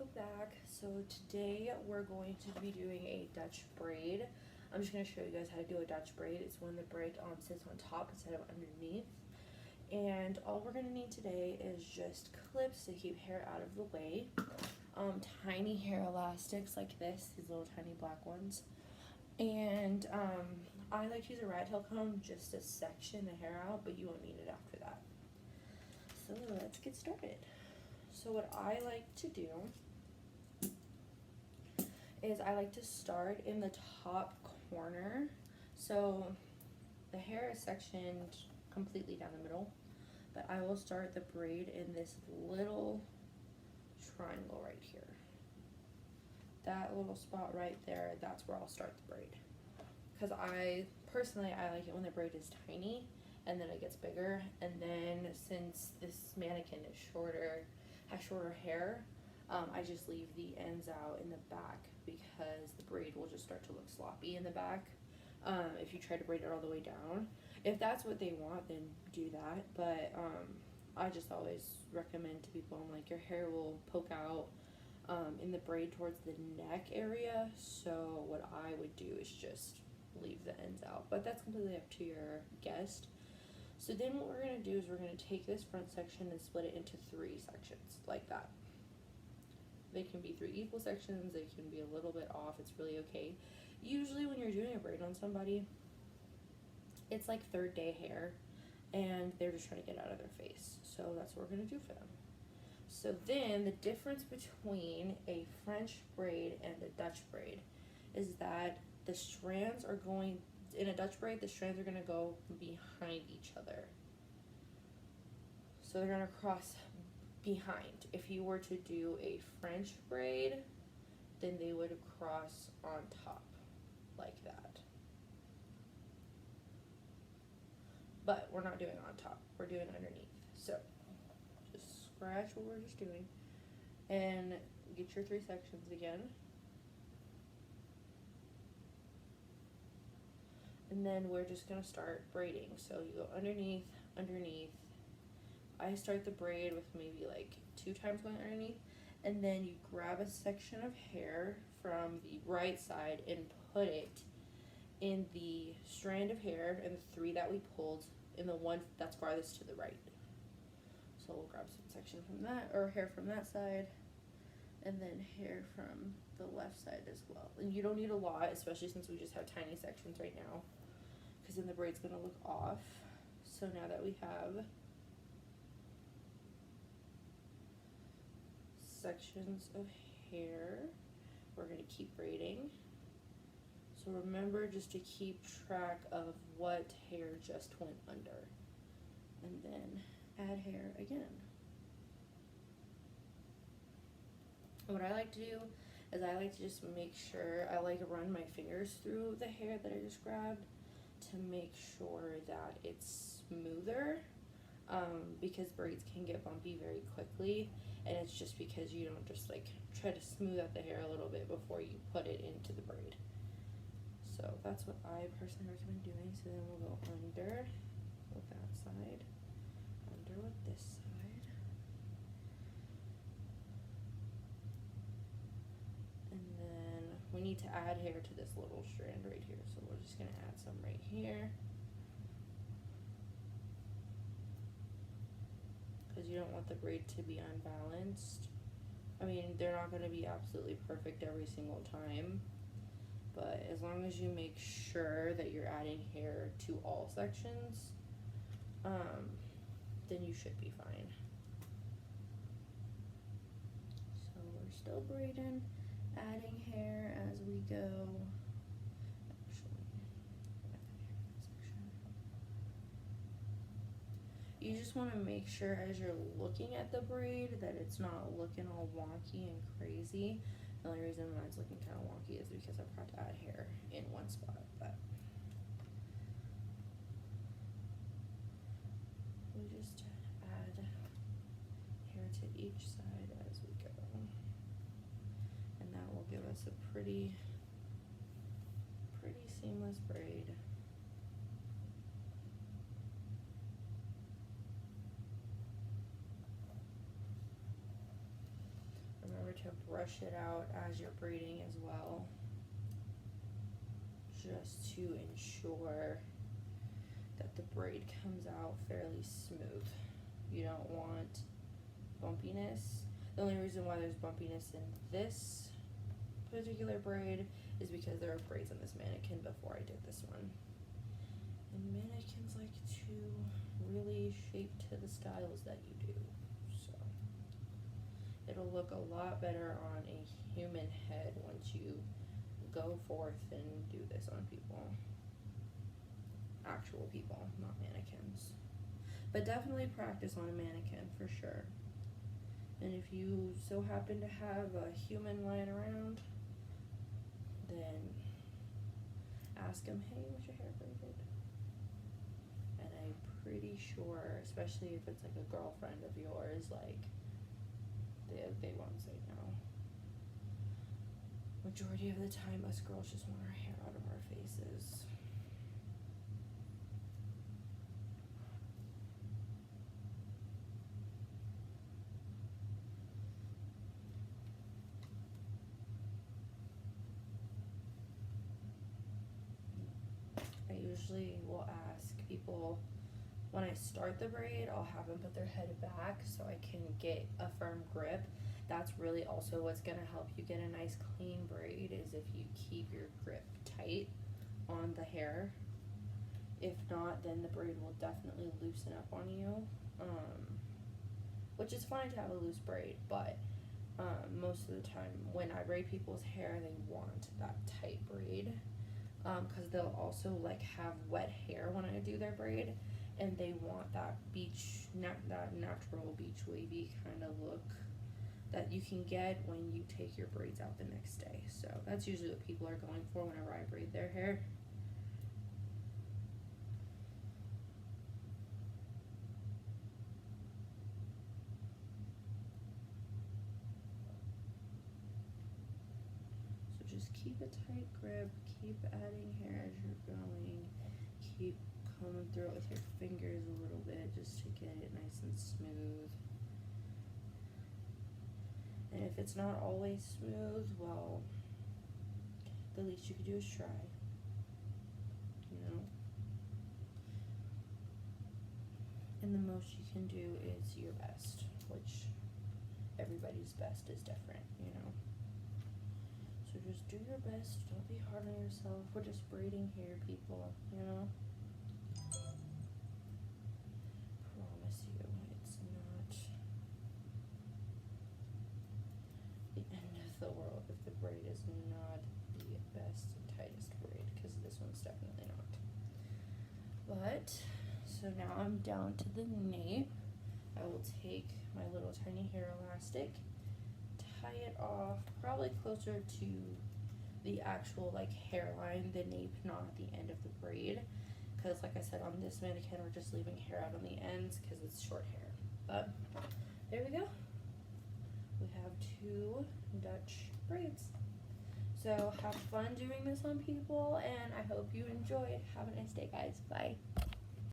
welcome back. So today we're going to be doing a Dutch braid. I'm just going to show you guys how to do a Dutch braid. It's when the braid sits on top instead of underneath. And all we're going to need today is just clips to keep hair out of the way. Tiny hair elastics like this, these little tiny black ones. And I like to use a rat tail comb just to section the hair out, but you won't need it after that. So let's get started. So what I like to do is I like to start in the top corner. So the hair is sectioned completely down the middle, but I will start the braid in this little triangle right here. That little spot right there, that's where I'll start the braid. Because I like it when the braid is tiny and then it gets bigger, and then since this mannequin is has shorter hair, I just leave the ends out in the back because the braid will just start to look sloppy in the back if you try to braid it all the way down. If that's what they want, then do that, but I just always recommend to people, I'm like, your hair will poke out in the braid towards the neck area, so what I would do is just leave the ends out, but that's completely up to your guest. So then what we're going to do is we're going to take this front section and split it into 3 sections like that. They can be 3 equal sections, they can be a little bit off, it's really okay. Usually when you're doing a braid on somebody, it's like 3rd day hair and they're just trying to get out of their face, so that's what we're going to do for them. So then the difference between a French braid and a Dutch braid is that the strands are going, in a Dutch braid, the strands are going to go behind each other. So they're going to cross behind. If you were to do a French braid, then they would cross on top like that. But we're not doing on top, we're doing underneath. So just scratch what we're just doing and get your 3 sections again. And then we're just gonna start braiding. So you go underneath, underneath. I start the braid with maybe like 2 times going underneath, and then you grab a section of hair from the right side and put it in the strand of hair and the 3 that we pulled in the one that's farthest to the right. So we'll grab some section from that, or hair from that side, and then hair from the left side as well. And you don't need a lot, especially since we just have tiny sections right now, because then the braid's gonna look off. So now that we have sections of hair, we're gonna keep braiding. So remember just to keep track of what hair just went under, and then add hair again. What I like to do is I like to just make sure, I like to run my fingers through the hair that I just grabbed to make sure that it's smoother, because braids can get bumpy very quickly, and it's just because you don't just like try to smooth out the hair a little bit before you put it into the braid. So that's what I personally recommend doing. So then we'll go under with that side, under with this side, and then we need to add hair to this little strand right here, so we're just gonna add some right here, because you don't want the braid to be unbalanced. I mean, they're not gonna be absolutely perfect every single time, but as long as you make sure that you're adding hair to all sections, then you should be fine. So we're still braiding, adding hair as we go. You just want to make sure as you're looking at the braid that it's not looking all wonky and crazy. The only reason why it's looking kind of wonky is because I forgot to add hair in one spot, but we just add hair to each side as we go, and that will give us a pretty seamless braid. to brush it out as you're braiding as well, just to ensure that the braid comes out fairly smooth. You don't want bumpiness. The only reason why there's bumpiness in this particular braid is because there were braids on this mannequin before I did this one. And mannequins like to really shape to the styles that you do. So it'll look a lot better on a human head once you go forth and do this on people. Actual people, not mannequins. But definitely practice on a mannequin for sure. And if you so happen to have a human lying around, then ask him, hey, was your hair braided? And I'm pretty sure, especially if it's like a girlfriend of yours, like, they won't say no. Majority of the time, us girls just want our hair out of our faces. I usually will ask people, when I start the braid, I'll have them put their head back so I can get a firm grip. That's really also what's going to help you get a nice clean braid, is if you keep your grip tight on the hair. If not, then the braid will definitely loosen up on you, which is fine to have a loose braid, but most of the time when I braid people's hair, they want that tight braid, because they'll also like have wet hair when I do their braid, and they want that that natural beach wavy kind of look that you can get when you take your braids out the next day. So that's usually what people are going for whenever I braid their hair. So just keep a tight grip, keep adding hair as you're going, keep combing through it with your fingers a little bit just to get it nice and smooth. And if it's not always smooth, well, the least you could do is try, you know? And the most you can do is your best, which everybody's best is different, you know? So just do your best, don't be hard on yourself. We're just braiding hair, people, you know? Promise you, it's not the end of the world if the braid is not the best and tightest braid, because this one's definitely not. But, so now I'm down to the nape. I will take my little tiny hair elastic, tie it off probably closer to the actual like hairline, the nape, not at the end of the braid, because like I said, on this mannequin we're just leaving hair out on the ends because it's short hair. But there we go, we have 2 Dutch braids. So have fun doing this on people, and I hope you enjoyed. Have a nice day, guys. Bye.